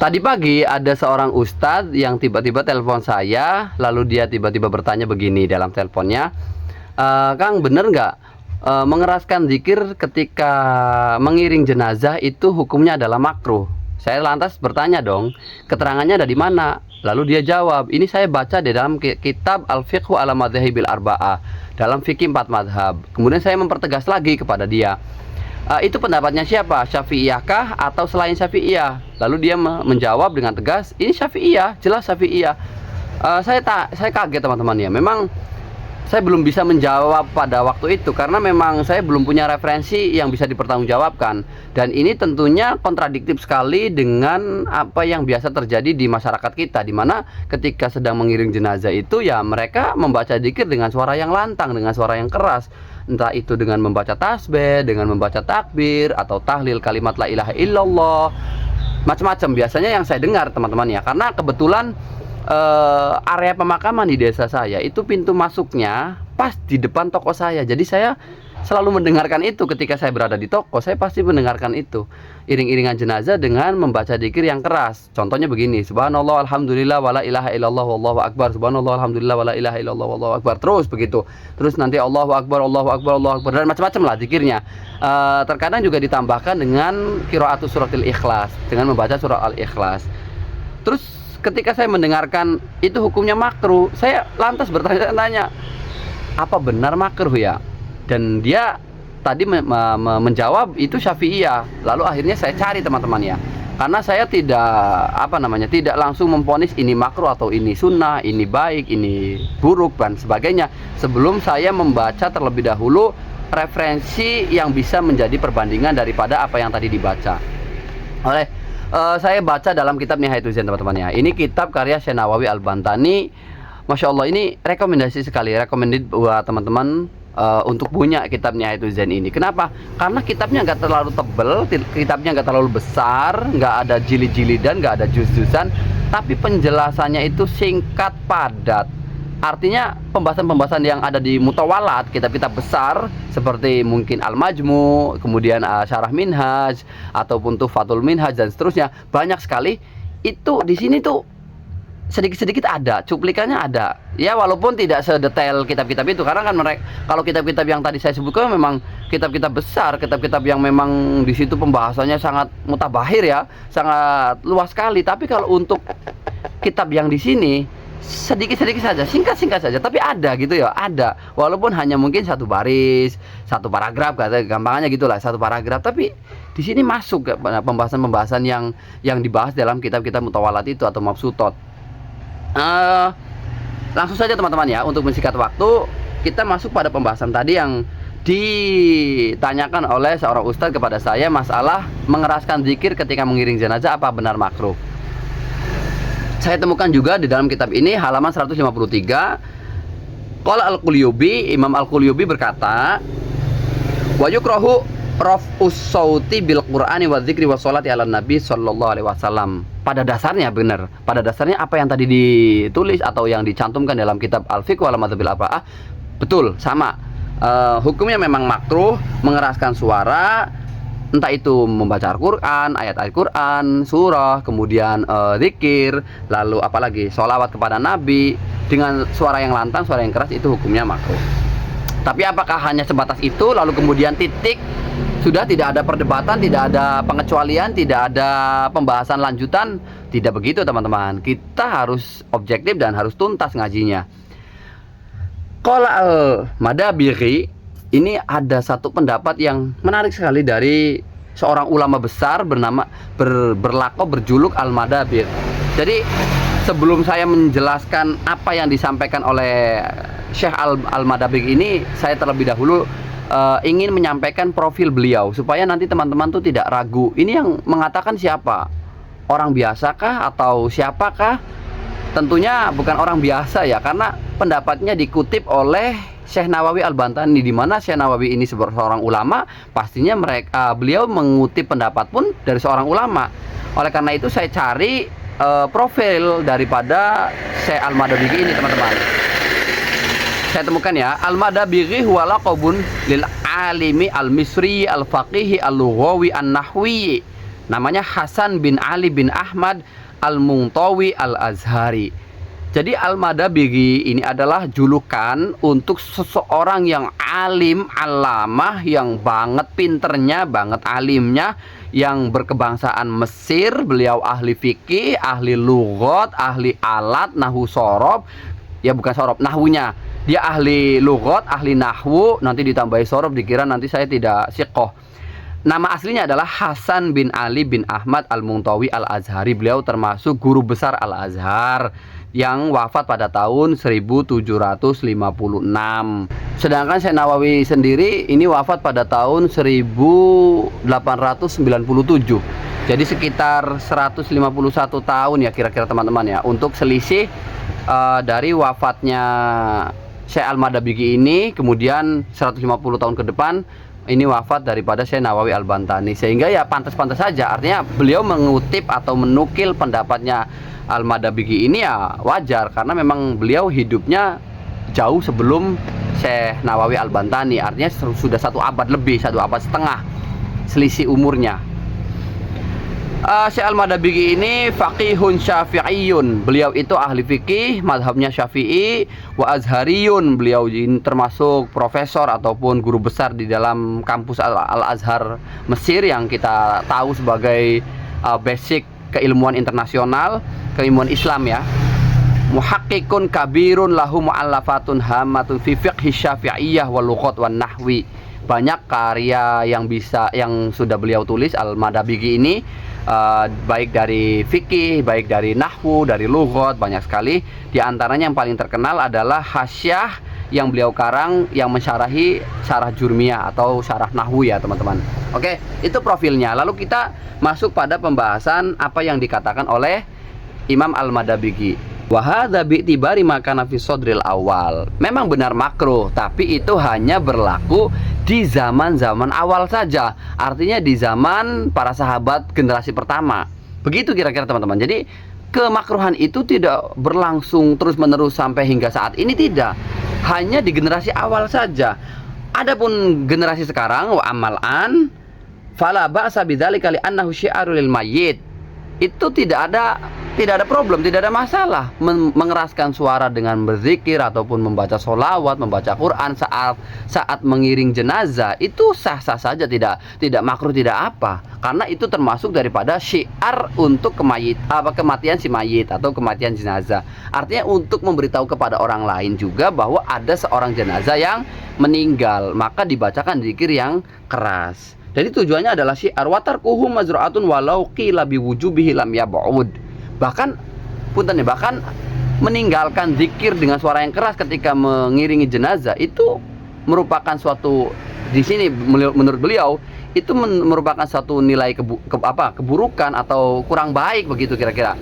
Tadi pagi ada seorang ustadz yang tiba-tiba telepon saya, lalu dia tiba-tiba bertanya begini dalam teleponnya, Kang, bener nggak mengeraskan zikir ketika mengiring jenazah itu hukumnya adalah makruh? Saya lantas bertanya dong, keterangannya ada di mana? Lalu dia jawab, ini saya baca di dalam kitab Al-Fiqhu ala Madzahibil Arba'ah, dalam fikih 4 madhab. Kemudian saya mempertegas lagi kepada dia, itu pendapatnya siapa? Syafi'iyahkah atau selain Syafi'iyah? Lalu dia menjawab dengan tegas, ini Syafi'iyah, jelas Syafi'iyah. Saya kaget teman-teman ya. Memang saya belum bisa menjawab pada waktu itu karena memang saya belum punya referensi yang bisa dipertanggungjawabkan, dan ini tentunya kontradiktif sekali dengan apa yang biasa terjadi di masyarakat kita, di mana ketika sedang mengiring jenazah itu ya mereka membaca zikir dengan suara yang lantang, dengan suara yang keras, entah itu dengan membaca tasbih, dengan membaca takbir atau tahlil kalimat la ilaha illallah, macam-macam biasanya yang saya dengar teman-teman ya. Karena kebetulan area pemakaman di desa saya itu pintu masuknya pas di depan toko saya. Jadi saya selalu mendengarkan itu ketika saya berada di toko. Saya pasti mendengarkan itu, iring-iringan jenazah dengan membaca zikir yang keras. Contohnya begini, subhanallah alhamdulillah wala ilaha illallah wallahu akbar, subhanallah alhamdulillah wala ilaha illallah wallahu akbar, terus begitu. Terus nanti Allahu akbar Allahu akbar Allahu akbar, dan macam-macam lah zikirnya. Terkadang juga ditambahkan dengan qiraatus suratil ikhlas, dengan membaca surah al-ikhlas. Terus ketika saya mendengarkan itu hukumnya makruh, saya lantas bertanya-tanya, apa benar makruh ya? Dan dia tadi menjawab itu Syafi'iyah. Lalu akhirnya saya cari teman-teman ya, karena saya tidak langsung memvonis ini makruh atau ini sunnah, ini baik, ini buruk dan sebagainya, sebelum saya membaca terlebih dahulu referensi yang bisa menjadi perbandingan daripada apa yang tadi dibaca oleh saya baca dalam kitab Nihayatul Zain teman-teman ya. Ini kitab karya Syekh Nawawi Al-Bantani. Masya Allah, ini rekomendasi sekali, recommended buat teman-teman untuk punya kitab Nihayatul Zain ini. Kenapa? Karena kitabnya nggak terlalu tebel, kitabnya nggak terlalu besar, nggak ada jilid-jilidan, nggak ada juz-juzan, tapi penjelasannya itu singkat, padat. Artinya pembahasan-pembahasan yang ada di mutawalat, kitab-kitab besar seperti mungkin Al-Majmu, kemudian Syarah Minhaj ataupun Tuhfatul Minhaj dan seterusnya, banyak sekali. Itu di sini tuh sedikit-sedikit ada, cuplikannya ada. Ya walaupun tidak sedetail kitab-kitab itu, karena kan mereka, kalau kitab-kitab yang tadi saya sebutkan memang kitab-kitab besar, kitab-kitab yang memang di situ pembahasannya sangat mutabahir ya, sangat luas sekali. Tapi kalau untuk kitab yang di sini sedikit-sedikit saja, singkat-singkat saja, tapi ada gitu ya, ada. Walaupun hanya mungkin satu baris, satu paragraf, kata gampangannya gitulah, satu paragraf, tapi di sini masuk pembahasan-pembahasan yang dibahas dalam kitab-kitab mutawalat itu atau mabsutot. Langsung saja teman-teman ya, untuk mensingkat waktu, kita masuk pada pembahasan tadi yang ditanyakan oleh seorang ustadz kepada saya, masalah mengeraskan zikir ketika mengiring jenazah apa benar makruh. Saya temukan juga di dalam kitab ini halaman 153. Qala Al-Qulyubi, Imam Al-Qulyubi berkata, wa yukrahu raf'us sauti bil Qur'ani wa dzikri wa sholati ala Nabi sallallahu alaihi wasallam. Pada dasarnya benar. Pada dasarnya apa yang tadi ditulis atau yang dicantumkan dalam kitab Al-Fiqh wal Madzabil Arba'ah betul, sama. Hukumnya memang makruh mengeraskan suara, entah itu membaca Al-Quran, ayat Al-Quran, surah, kemudian zikir, lalu apalagi sholawat kepada Nabi dengan suara yang lantang, suara yang keras, itu hukumnya makruh. Tapi apakah hanya sebatas itu lalu kemudian titik, sudah tidak ada perdebatan, tidak ada pengecualian, tidak ada pembahasan lanjutan? Tidak begitu teman-teman. Kita harus objektif dan harus tuntas ngajinya. Qala al-Madabiri, ini ada satu pendapat yang menarik sekali dari seorang ulama besar bernama berjuluk Al-Madabir. Jadi sebelum saya menjelaskan apa yang disampaikan oleh Syekh Al-Madabir ini, saya terlebih dahulu ingin menyampaikan profil beliau supaya nanti teman-teman tuh tidak ragu. Ini yang mengatakan siapa? Orang biasakah atau siapakah? Tentunya bukan orang biasa ya, karena pendapatnya dikutip oleh Syekh Nawawi Al-Bantani, di mana Syekh Nawawi ini seorang ulama, pastinya beliau mengutip pendapat pun dari seorang ulama. Oleh karena itu saya cari profil daripada Syekh Al-Madabiri ini teman-teman. Saya temukan ya, Al-Madabiri huwa laqabun lil alimi al-misri al-faqihi al-lughawi an-nahwi. Namanya Hasan bin Ali bin Ahmad Al-Muntawi Al-Azhari. Jadi Al-Madabighi ini adalah julukan untuk seseorang yang alim, alamah, yang banget pinternya, banget alimnya, yang berkebangsaan Mesir. Beliau ahli fikih, ahli lughat, ahli alat, nahwu sorob. Ya bukan sorob, nahwunya. Dia ahli lughat, ahli nahwu, nanti ditambahi sorob dikira nanti saya tidak siqoh. Nama aslinya adalah Hasan bin Ali bin Ahmad Al-Muntawi Al-Azhari. Beliau termasuk guru besar Al-Azhar yang wafat pada tahun 1756. Sedangkan Syekh Nawawi sendiri ini wafat pada tahun 1897. Jadi sekitar 151 tahun ya kira-kira teman-teman ya, untuk selisih dari wafatnya Syekh Al-Madabighi ini, kemudian 150 tahun ke depan ini wafat daripada Syekh Nawawi Al-Bantani. Sehingga ya pantas-pantas saja, artinya beliau mengutip atau menukil pendapatnya Al-Madabighi ini ya wajar, karena memang beliau hidupnya jauh sebelum Syekh Nawawi Al-Bantani. Artinya sudah 1 abad lebih, 1 abad setengah selisih umurnya. Syekh Al-Madabighi ini faqihun syafi'iyun. Beliau itu ahli fikih, mazhabnya syafi'i. Wa azhariyun. Beliau ini termasuk profesor ataupun guru besar di dalam kampus Al-Azhar Mesir, yang kita tahu sebagai basic keilmuan internasional, keilmuan Islam ya. Muhaqqiqun kabirun lahu mu'allafatun hamatun fi fiqhi syafi'iyah wal lughat wan nahwi. Banyak karya yang sudah beliau tulis Al-Madabighi ini, baik dari fikih, baik dari nahwu, dari lughat, banyak sekali. Di antaranya yang paling terkenal adalah Hasyiah yang beliau karang yang mensyarahi syarah Jurmiyah atau syarah nahwu ya teman-teman. Oke, itu profilnya. Lalu kita masuk pada pembahasan apa yang dikatakan oleh Imam Al-Madabighi. Wa hadza bi'tibari makana fi sodril awal. Memang benar makruh, tapi itu hanya berlaku di zaman-zaman awal saja. Artinya di zaman para sahabat generasi pertama. Begitu kira-kira teman-teman. Jadi kemakruhan itu tidak berlangsung terus-menerus sampai hingga saat ini, tidak. Hanya di generasi awal saja. Adapun generasi sekarang, wa amalan fala ba'sa bidzalika li annahu syi'arul lil mayyit. Itu tidak ada problem, tidak ada masalah mengeraskan suara dengan berzikir ataupun membaca sholawat, membaca Quran saat mengiring jenazah. Itu sah-sah saja, tidak makruh, tidak apa, karena itu termasuk daripada syiar untuk kematian si mayit atau kematian jenazah. Artinya untuk memberitahu kepada orang lain juga bahwa ada seorang jenazah yang meninggal, maka dibacakan zikir yang keras. Jadi tujuannya adalah syiar watarkuhu mazru'atun walau qila biwujubihi lam yab'ud. Bahkan meninggalkan zikir dengan suara yang keras ketika mengiringi jenazah itu merupakan suatu, di sini menurut beliau itu merupakan suatu nilai keburukan atau kurang baik, begitu kira-kira.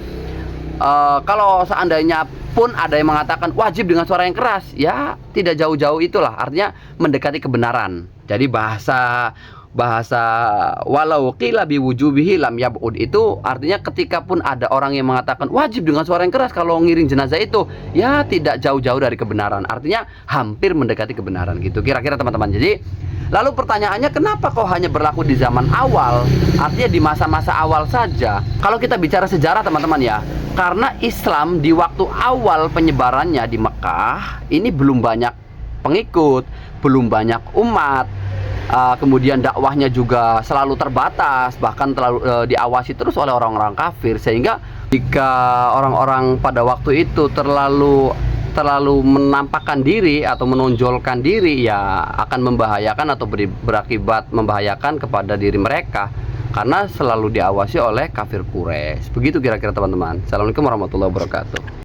Kalau seandainya pun ada yang mengatakan wajib dengan suara yang keras, ya tidak jauh-jauh itulah, artinya mendekati kebenaran. Jadi bahasa walau qila biwujubihi lam yab'ud itu artinya ketika pun ada orang yang mengatakan wajib dengan suara yang keras kalau ngiring jenazah itu, ya tidak jauh-jauh dari kebenaran, artinya hampir mendekati kebenaran gitu kira-kira teman-teman. Jadi lalu pertanyaannya, kenapa kok hanya berlaku di zaman awal, artinya di masa-masa awal saja? Kalau kita bicara sejarah teman-teman ya, karena Islam di waktu awal penyebarannya di Mekah ini belum banyak pengikut, belum banyak umat. Kemudian dakwahnya juga selalu terbatas, bahkan diawasi terus oleh orang-orang kafir, sehingga jika orang-orang pada waktu itu terlalu menampakkan diri atau menonjolkan diri, ya akan membahayakan atau berakibat membahayakan kepada diri mereka, karena selalu diawasi oleh kafir Quraisy. Begitu kira-kira teman-teman. Assalamualaikum warahmatullahi wabarakatuh.